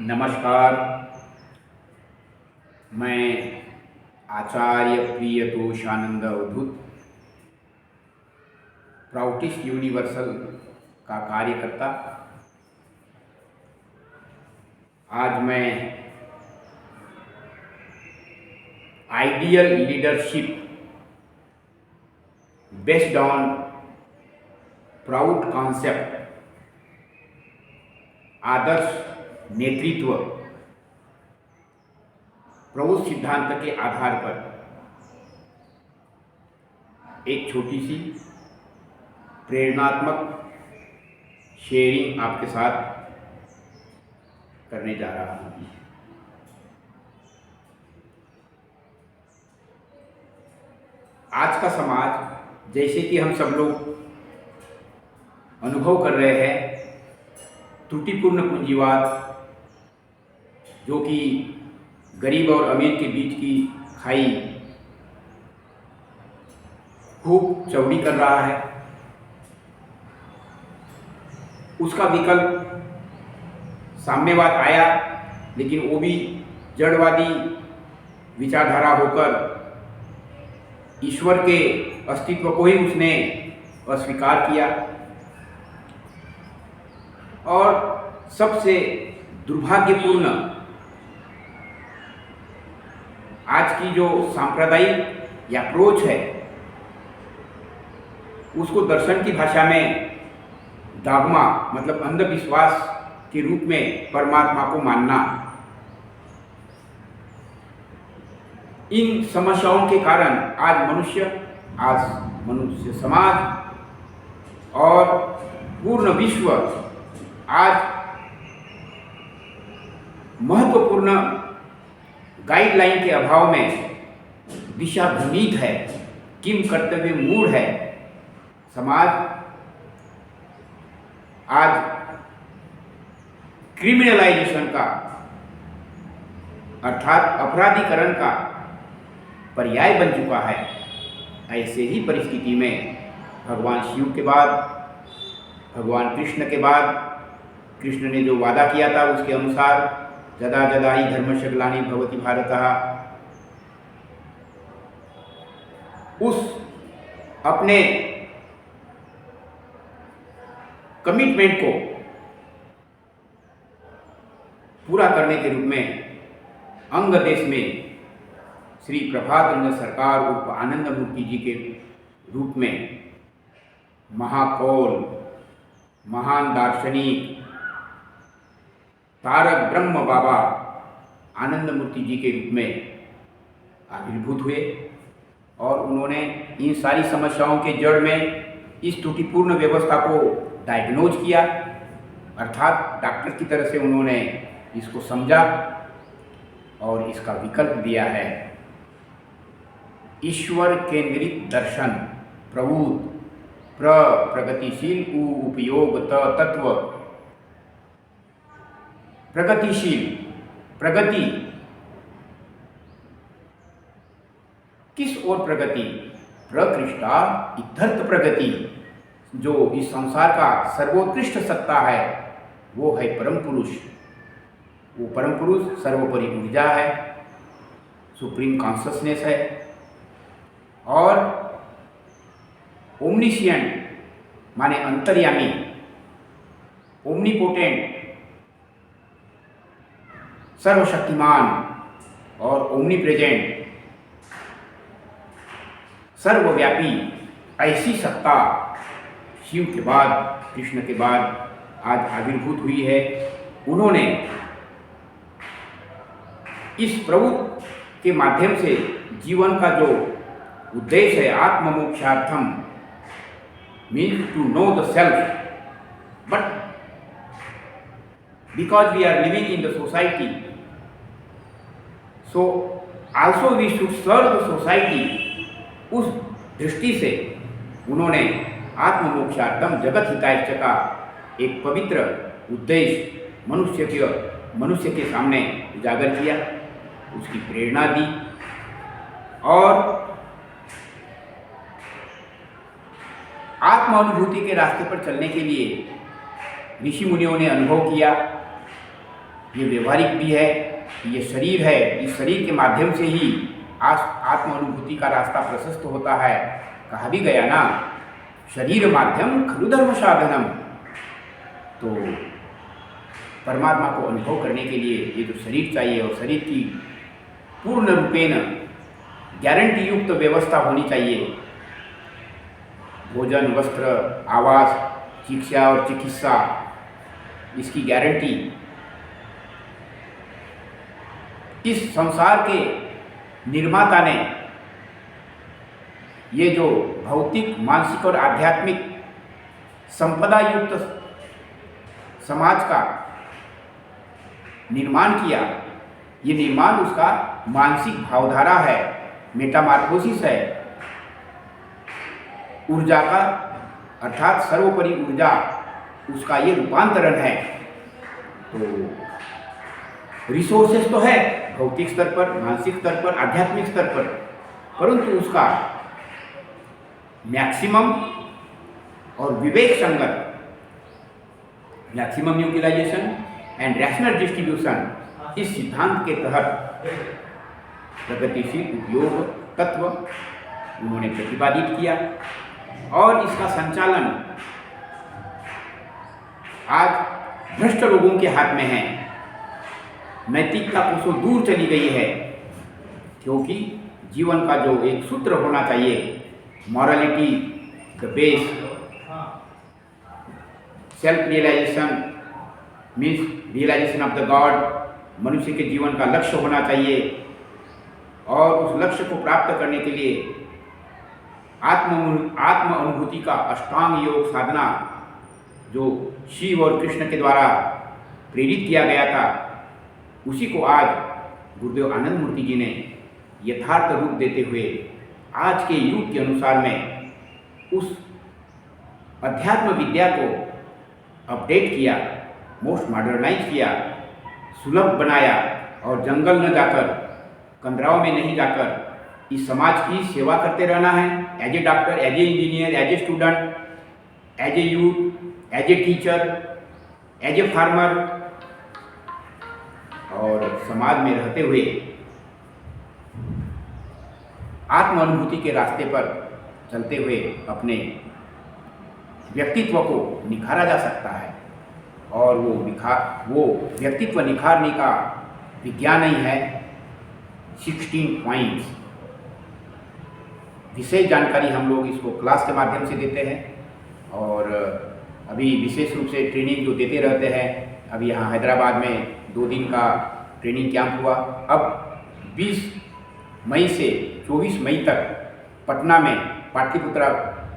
नमस्कार। मैं आचार्य प्रियतोषानंद अवधूत Proutist universal का कार्यकर्ता आज मैं ideal leadership based on proud concept आदर्श नेतृत्व प्रभु सिद्धांत के आधार पर एक छोटी सी प्रेरणात्मक शेयरिंग आपके साथ करने जा रहा हूँ। आज का समाज, जैसे कि हम सब लोग अनुभव कर रहे हैं, त्रुटिपूर्ण पूंजीवाद, जो कि गरीब और अमीर के बीच की खाई खूब चौड़ी कर रहा है, उसका विकल्प साम्यवाद आया, लेकिन वो भी जड़वादी विचारधारा होकर ईश्वर के अस्तित्व को ही उसने अस्वीकार किया। और सबसे दुर्भाग्यपूर्ण, आज की जो सांप्रदायिक अप्रोच है, उसको दर्शन की भाषा में डॉगमा मतलब अंधविश्वास के रूप में परमात्मा को मानना। इन समस्याओं के कारण आज मनुष्य समाज और पूर्ण विश्व आज महत्वपूर्ण गाइडलाइन के अभाव में दिशा भ्रमित है, किम कर्तव्य मूढ़ है। समाज आज क्रिमिनलाइजेशन का अर्थात अपराधीकरण का पर्याय बन चुका है। ऐसे ही परिस्थिति में भगवान शिव के बाद, भगवान कृष्ण के बाद, कृष्ण ने जो वादा किया था उसके अनुसार जदा जदा ही धर्मस्य ग्लानिर्भवति भवति भारतः, उस अपने कमिटमेंट को पूरा करने के रूप में अंग देश में श्री प्रभातरंग सरकार उर्फ आनंद मूर्ति जी के रूप में महाकौल, महान दार्शनिक तारक ब्रह्म बाबा आनंद मूर्ति जी के रूप में आविर्भूत हुए और उन्होंने इन सारी समस्याओं के जड़ में इस त्रुटिपूर्ण व्यवस्था को डायग्नोज किया, अर्थात डॉक्टर की तरह से उन्होंने इसको समझा और इसका विकल्प दिया है। ईश्वर केंद्रित दर्शन, प्रभुत प्रगतिशील उपयोग तत्व। प्रगतिशील प्रगति, किस ओर प्रगति? प्रकृष्टा इत्यर्थ प्रगति। जो इस संसार का सर्वोत्कृष्ट सत्ता है वो है परम पुरुष। वो परम पुरुष सर्वोपरि ऊर्जा है, सुप्रीम कॉन्शसनेस है और ओमनिशिएंट माने अंतर्यामी, ओमनीपोटेंट सर्वशक्तिमान और ओमनी प्रेजेंट सर्वव्यापी, ऐसी सत्ता शिव के बाद, कृष्ण के बाद आज आविर्भूत हुई है। उन्होंने इस प्रभु के माध्यम से जीवन का जो उद्देश्य है, आत्ममोक्षार्थम, means to know the self, but because we are living in the society, so also we should serve the society। उस दृष्टि से उन्होंने आत्ममोक्षार्थम जगत हितायश्च का एक पवित्र उद्देश्य मनुष्य के सामने उजागर किया, उसकी प्रेरणा दी और आत्म अनुभूति के रास्ते पर चलने के लिए ऋषि मुनियों ने अनुभव किया, ये व्यवहारिक भी है, ये शरीर है, इस शरीर के माध्यम से ही आत्म अनुभूति का रास्ता प्रशस्त होता है। कहा भी गया ना, शरीर माध्यम खलु धर्म साधनम। तो परमात्मा को अनुभव करने के लिए ये जो शरीर चाहिए और शरीर की पूर्ण रूपेण गारंटी युक्त व्यवस्था होनी चाहिए। भोजन, वस्त्र, आवास, शिक्षा और चिकित्सा, इसकी गारंटी इस संसार के निर्माता ने ये जो भौतिक, मानसिक और आध्यात्मिक संपदा युक्त समाज का निर्माण किया। ये निर्माण उसका मानसिक भावधारा है, मेटामार्फोसिस है, ऊर्जा का, अर्थात सर्वोपरि ऊर्जा, उसका ये रूपांतरण है। तो रिसोर्सेस तो है भौतिक स्तर पर, मानसिक स्तर पर, आध्यात्मिक स्तर पर, परंतु उसका मैक्सिमम और विवेक संगत maximum utilisation and rational distribution, इस सिद्धांत के तहत प्रगतिशील उपयोग तत्व उन्होंने प्रतिपादित किया और इसका संचालन आज भ्रष्ट लोगों के हाथ में है। नैतिकता कोसों दूर चली गई है, क्योंकि जीवन का जो एक सूत्र होना चाहिए, morality the base, self realisation means realisation of the god, मनुष्य के जीवन का लक्ष्य होना चाहिए और उस लक्ष्य को प्राप्त करने के लिए आत्म अनुभूति का अष्टांग योग साधना जो शिव और कृष्ण के द्वारा प्रेरित किया गया था, उसी को आज गुरुदेव आनंद मूर्ति जी ने यथार्थ रूप देते हुए आज के युग के अनुसार में उस अध्यात्म विद्या को अपडेट किया, मोस्ट मॉडर्नाइज किया, सुलभ बनाया और जंगल न जाकर, कंदराव में नहीं जाकर इस समाज की सेवा करते रहना है। As a doctor, as a engineer, as a student, as a youth, as a teacher, as a farmer, और समाज में रहते हुए आत्म अनुभूति के रास्ते पर चलते हुए अपने व्यक्तित्व को निखारा जा सकता है। और वो व्यक्तित्व निखारने का विज्ञान ही है 16 पॉइंट्स। विशेष जानकारी हम लोग इसको क्लास के माध्यम से देते हैं और अभी विशेष रूप से ट्रेनिंग जो देते रहते हैं। अभी यहाँ हैदराबाद में 2 दिन का ट्रेनिंग कैंप हुआ। अब 20 मई से 24 मई तक पटना में पाटलिपुत्रा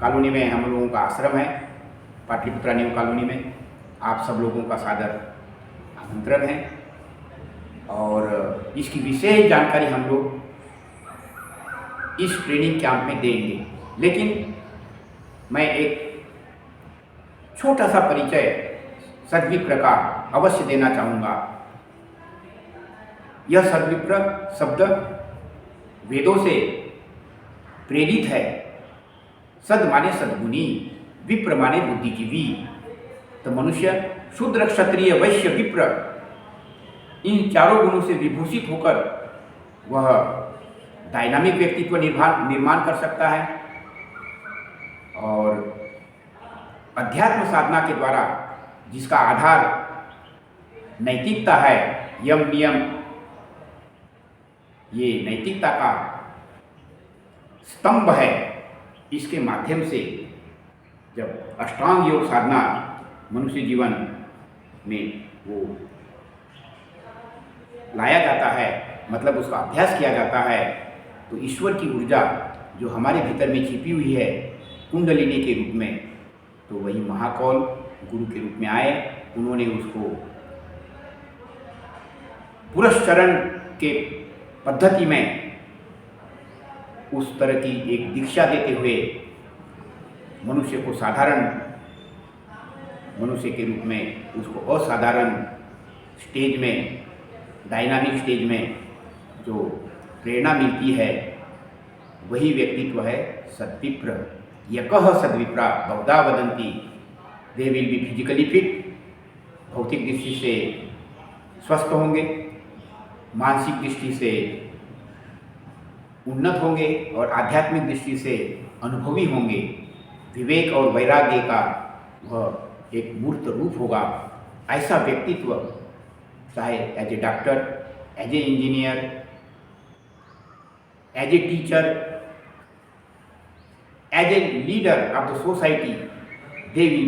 कॉलोनी में हम लोगों का आश्रम है, पाटलिपुत्रा न्यू कॉलोनी में। आप सब लोगों का सादर आमंत्रण है और इसकी विशेष जानकारी हम लोग इस ट्रेनिंग कैंप में देंगे। लेकिन मैं एक छोटा सा परिचय सद्विप्र का अवश्य देना चाहूँगा। यह सद्विप्र शब्द वेदों से प्रेरित है। सद माने सद्गुणी, विप्र माने बुद्धिजीवी। तो मनुष्य शूद्र, क्षत्रिय, वैश्य, विप्र, इन चारों गुणों से विभूषित होकर वह डायनामिक व्यक्तित्व निर्माण कर सकता है और अध्यात्म साधना के द्वारा जिसका आधार नैतिकता है, यम नियम, ये नैतिकता का स्तंभ है, इसके माध्यम से जब अष्टांग योग साधना मनुष्य जीवन में वो लाया जाता है, मतलब उसका अभ्यास किया जाता है, तो ईश्वर की ऊर्जा जो हमारे भीतर में छिपी हुई है कुंडलिनी के रूप में, तो वही महाकौल गुरु के रूप में आए। उन्होंने उसको पुरस्चरण के पद्धति में उस तरह की एक दीक्षा देते हुए मनुष्य को साधारण मनुष्य के रूप में उसको असाधारण स्टेज में, डायनामिक स्टेज में जो प्रेरणा मिलती है, वही व्यक्तित्व है सद्विप्र। यकः सद्विप्रा बहुधा वदन्ति they will be physically fit, भौतिक दृष्टि से स्वस्थ होंगे, मानसिक दृष्टि से उन्नत होंगे और आध्यात्मिक दृष्टि से अनुभवी होंगे। विवेक और वैराग्य का वह एक मूर्त रूप होगा। ऐसा व्यक्तित्व चाहे as a doctor, as a engineer, as a teacher, as a leader of the society, they will